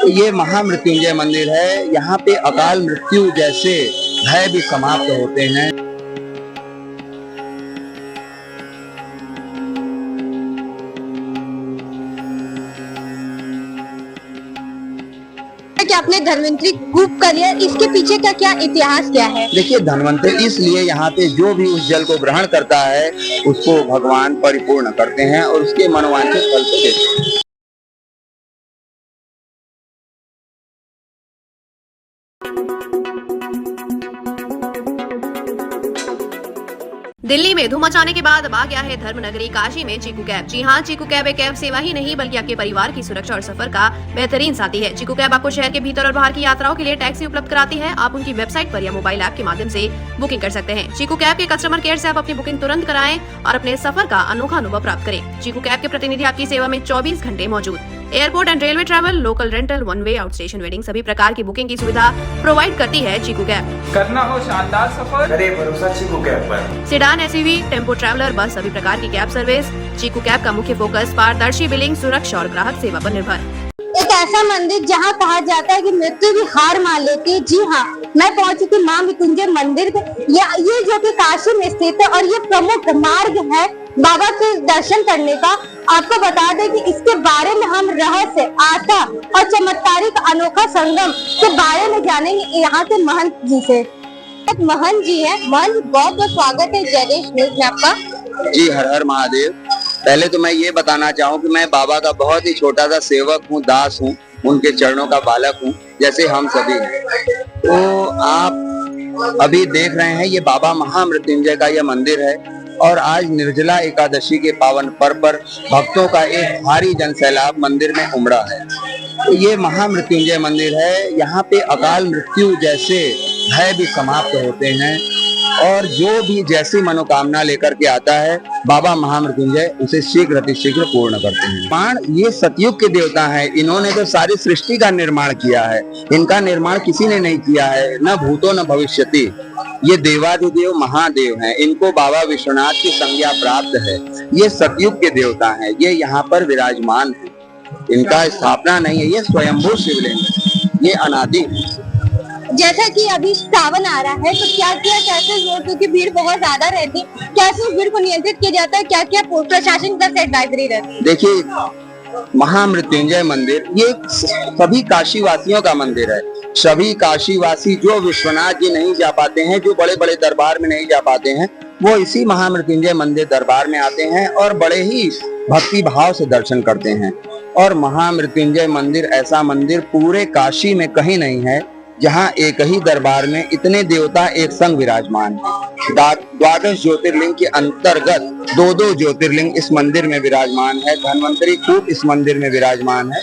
ये महामृत्युंजय मंदिर है। यहाँ पे अकाल मृत्यु जैसे भय भी समाप्त होते हैं। कि आपने धन्वंतरी कूप कर लिया, इसके पीछे का क्या इतिहास क्या है? देखिए, धन्वंतरी इसलिए यहाँ पे जो भी उस जल को ग्रहण करता है उसको भगवान परिपूर्ण करते हैं और उसके मनोवांछित फल को देते हैं। दिल्ली में धूम मचाने के बाद अब आ गया है धर्मनगरी काशी में चीकू कैब। जी हाँ, चीकू कैब एक कैब सेवा ही नहीं बल्कि आपके परिवार की सुरक्षा और सफर का बेहतरीन साथी है। चीकू कैब आपको शहर के भीतर और बाहर की यात्राओं के लिए टैक्सी उपलब्ध कराती है। आप उनकी वेबसाइट पर या मोबाइल ऐप के माध्यम से बुकिंग कर सकते हैं। चीकू कैब के कस्टमर केयर से आप अपनी बुकिंग तुरंत कराएं और अपने सफर का अनोखा अनुभव प्राप्त करें। चीकू कैब के प्रतिनिधि आपकी सेवा में 24 घंटे मौजूद। Airport and railway travel, local rental, one way, out station wedding, सभी प्रकार की बुकिंग की सुविधा प्रोवाइड करती है चीकू कैब। करना हो शानदार सफर, करे भरोसा चीकू कैब पर। सेडान, एसयूवी, टेम्पो ट्रैवलर, बस, सभी प्रकार की कैब सर्विस। चीकू कैब का मुख्य फोकस पारदर्शी बिलिंग, सुरक्षा और ग्राहक सेवा पर निर्भर। एक ऐसा मंदिर जहां कहा जाता है कि मृत्यु भी हार मान लेती है। जी हाँ, मैं पहुंची थी मां मृत्युंजय मंदिर पे। ये जो कि काशी में स्थित है और ये प्रमुख मार्ग है बाबा के दर्शन करने का। आपको बता दें कि इसके बारे में हम रहस्य, आस्था और चमत्कारिक अनोखा संगम के बारे में जानेंगे यहाँ के महंत जी से। एक महंत जी है। महंत, बहुत बहुत स्वागत है जयदेश न्यूज में आपका। जी, हर हर महादेव। पहले तो मैं ये बताना चाहूँ कि मैं बाबा का बहुत ही छोटा सा सेवक हूँ, दास हूँ, उनके चरणों का बालक हूँ, जैसे हम सभी हैं। तो आप अभी देख रहे हैं ये बाबा महामृत्युंजय का यह मंदिर है और आज निर्जला एकादशी के पावन पर्व पर भक्तों का एक भारी जनसैलाब मंदिर में उमड़ा है। तो ये महामृत्युंजय मंदिर है। यहाँ पे अकाल मृत्यु जैसे भय भी समाप्त होते हैं और जो भी जैसी मनोकामना लेकर के आता है बाबा महामृत्युंजय उसे शीघ्र अतिशीघ्र पूर्ण करते हैं। ये सतयुग के देवता हैं। इन्होंने तो सारी सृष्टि का निर्माण किया है। इनका निर्माण किसी ने नहीं किया है, न भूतो न भविष्यति। ये देवाधिदेव महादेव हैं। इनको बाबा विश्वनाथ की संज्ञा प्राप्त है। ये सतयुग के देवता हैं। ये यहाँ पर विराजमान है। इनका स्थापना नहीं है, ये स्वयंभू शिवलिंग है, ये अनादि है। जैसा कि अभी सावन आ रहा है तो क्या क्या कैसे लोगों की भीड़ बहुत ज्यादा रहती है, कैसे उस भीड़ को नियंत्रित किया जाता है, क्या क्या प्रशासन का एडवाइजरी रहती है? देखिए, महामृत्युंजय मंदिर ये सभी काशीवासियों का मंदिर है। सभी काशीवासी जो विश्वनाथ जी नहीं जा पाते हैं, जो बड़े बड़े दरबार में नहीं जा पाते हैं, वो इसी महामृत्युंजय मंदिर दरबार में आते हैं और बड़े ही भक्ति भाव से दर्शन करते हैं। और महामृत्युंजय मंदिर ऐसा मंदिर पूरे काशी में कहीं नहीं है जहाँ एक ही दरबार में इतने देवता एक संग विराजमान है। 12 ज्योतिर्लिंग के अंतर्गत 2 ज्योतिर्लिंग इस मंदिर में विराजमान है। धन्वंतरी कूप इस मंदिर में विराजमान है।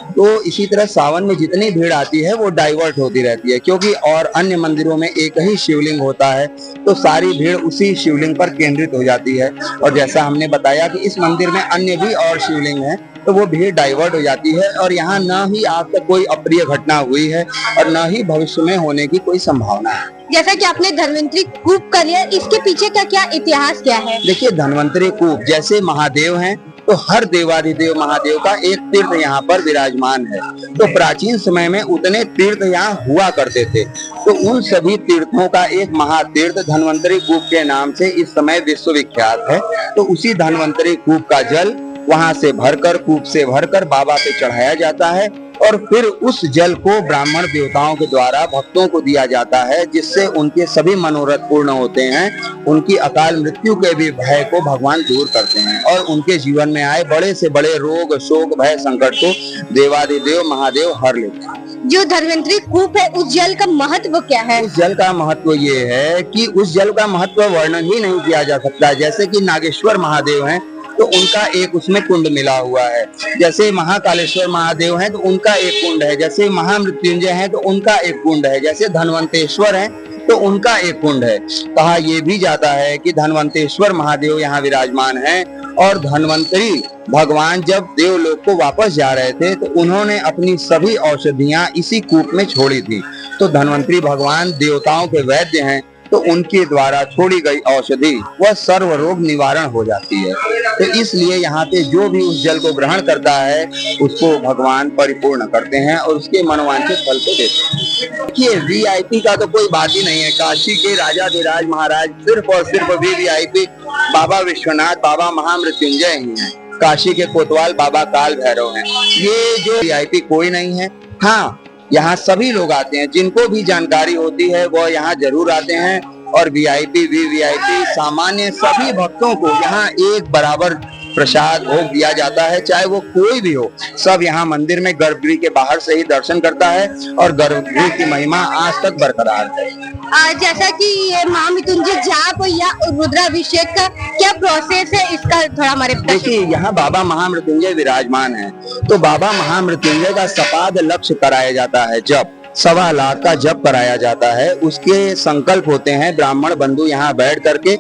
तो इसी तरह सावन में जितनी भीड़ आती है वो डाइवर्ट होती रहती है, क्योंकि और अन्य मंदिरों में एक ही शिवलिंग होता है तो सारी भीड़ उसी शिवलिंग पर केंद्रित हो जाती है। और जैसा हमने बताया कि इस मंदिर में अन्य भी और शिवलिंग है तो वो भीड़ डाइवर्ट हो जाती है और यहाँ न ही आज तक कोई अप्रिय घटना हुई है और न ही भविष्य में होने की कोई संभावना है। जैसा कि आपने धन्वंतरी कूप कर लिया, इसके पीछे का क्या इतिहास क्या है? देखिए, धन्वंतरी कूप जैसे महादेव हैं तो हर देवाधिदेव महादेव का एक तीर्थ यहाँ पर विराजमान है। तो प्राचीन समय में उतने तीर्थ यहाँ हुआ करते थे, तो उन सभी तीर्थों का एक महातीर्थ धन्वंतरी कूप के नाम से इस समय विश्वविख्यात है। तो उसी धन्वंतरी कूप का जल वहां से भरकर, कूप से भरकर बाबा पे चढ़ाया जाता है और फिर उस जल को ब्राह्मण देवताओं के द्वारा भक्तों को दिया जाता है, जिससे उनके सभी मनोरथ पूर्ण होते हैं। उनकी अकाल मृत्यु के भी भय को भगवान दूर करते हैं और उनके जीवन में आए बड़े से बड़े रोग, शोक, भय, संकट को देवाधिदेव महादेव हर लेते हैं। जो धन्वंतरी कूप है, उस जल का महत्व क्या है? उस जल का महत्व ये है कि उस जल का महत्व वर्णन ही नहीं किया जा सकता। जैसे कि नागेश्वर महादेव हैं तो उनका एक उसमें कुंड मिला हुआ है, जैसे महाकालेश्वर महादेव हैं तो उनका एक कुंड है, जैसे महामृत्युंजय हैं तो उनका एक कुंड है, जैसे धन्वंतेश्वर हैं तो उनका एक कुंड है। कहा यह भी जाता है कि धन्वंतेश्वर महादेव यहाँ विराजमान हैं और धन्वंतरी भगवान जब देवलोक को वापस जा रहे थे तो उन्होंने अपनी सभी औषधियां इसी कूप में छोड़ी थी। तो धन्वंतरी भगवान देवताओं के वैद्य हैं तो उनके द्वारा छोड़ी गई औषधि वह सर्व रोग निवारण हो जाती है। तो इसलिए यहाँ पे जो भी उस जल को ग्रहण करता है उसको भगवान परिपूर्ण करते हैं और उसके मनोवांछित फल को देते हैं। देखिए वीआईपी का तो कोई बात ही नहीं है। काशी के राजाधिराज महाराज सिर्फ और सिर्फ वीआईपी बाबा विश्वनाथ, बाबा महामृत्युंजय ही हैं। काशी के कोतवाल बाबा काल भैरव हैं। ये जो वीआईपी कोई नहीं है। हाँ, यहाँ सभी लोग आते हैं, जिनको भी जानकारी होती है वो यहाँ जरूर आते हैं और वीआईपी वीवीआईपी सामान्य सभी भक्तों को यहाँ एक बराबर प्रसाद भोग दिया जाता है, चाहे वो कोई भी हो। सब यहाँ मंदिर में गर्भगृह के बाहर से ही दर्शन करता है और गर्भगृह की महिमा आज तक बरकरार है। जैसा कि ये महामृत्युंजय जाप या रुद्राभिषेक का क्या प्रोसेस है, इसका थोड़ा हमारे देखिए यहाँ बाबा महामृत्युंजय विराजमान है, तो बाबा महामृत्युंजय का सपाद लक्ष्य कराया जाता है। जब 1.25 लाख का जप कराया जाता है, उसके संकल्प होते हैं। ब्राह्मण बंधु यहाँ बैठ करके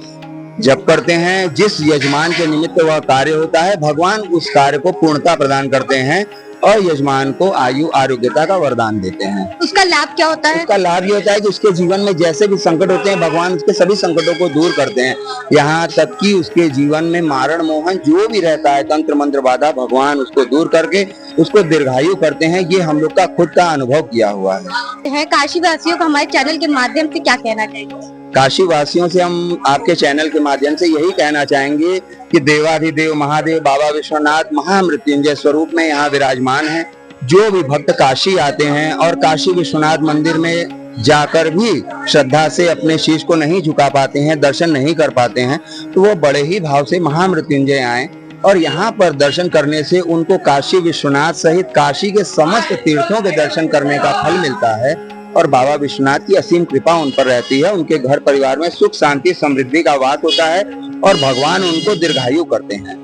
जप करते हैं। जिस यजमान के निमित्त वह कार्य होता है, भगवान उस कार्य को पूर्णता प्रदान करते हैं और यजमान को आयु आरोग्यता का वरदान देते हैं। उसका लाभ क्या होता है? उसका लाभ ये होता है कि उसके जीवन में जैसे भी संकट होते हैं, भगवान उसके सभी संकटों को दूर करते हैं। यहाँ तक कि उसके जीवन में मारण मोहन जो भी रहता है, तंत्र मंत्र बाधा, भगवान उसको दूर करके उसको दीर्घायु करते हैं। ये हम लोग का खुद का अनुभव किया हुआ है। काशी वासियों को हमारे चैनल के माध्यम से क्या कहना चाहिए? काशी वासियों से हम आपके चैनल के माध्यम से यही कहना चाहेंगे कि देवाधिदेव महादेव बाबा विश्वनाथ महामृत्युंजय स्वरूप में यहाँ विराजमान हैं। जो भी भक्त काशी आते हैं और काशी विश्वनाथ मंदिर में जाकर भी श्रद्धा से अपने शीश को नहीं झुका पाते हैं, दर्शन नहीं कर पाते हैं, तो वो बड़े ही भाव से महामृत्युंजय आए और यहाँ पर दर्शन करने से उनको काशी विश्वनाथ सहित काशी के समस्त तीर्थों के दर्शन करने का फल मिलता है और बाबा विश्वनाथ की असीम कृपा उन पर रहती है। उनके घर परिवार में सुख शांति समृद्धि का वास होता है और भगवान उनको दीर्घायु करते हैं।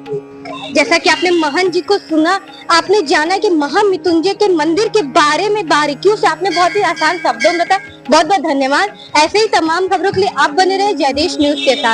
जैसा कि आपने महंत जी को सुना, आपने जाना कि महामृत्युंजय के मंदिर के बारे में बारीकियों से आपने बहुत ही आसान शब्दों में बताया। बहुत बहुत धन्यवाद। ऐसे ही तमाम खबरों के लिए आप बने रहे जयदेश न्यूज के साथ।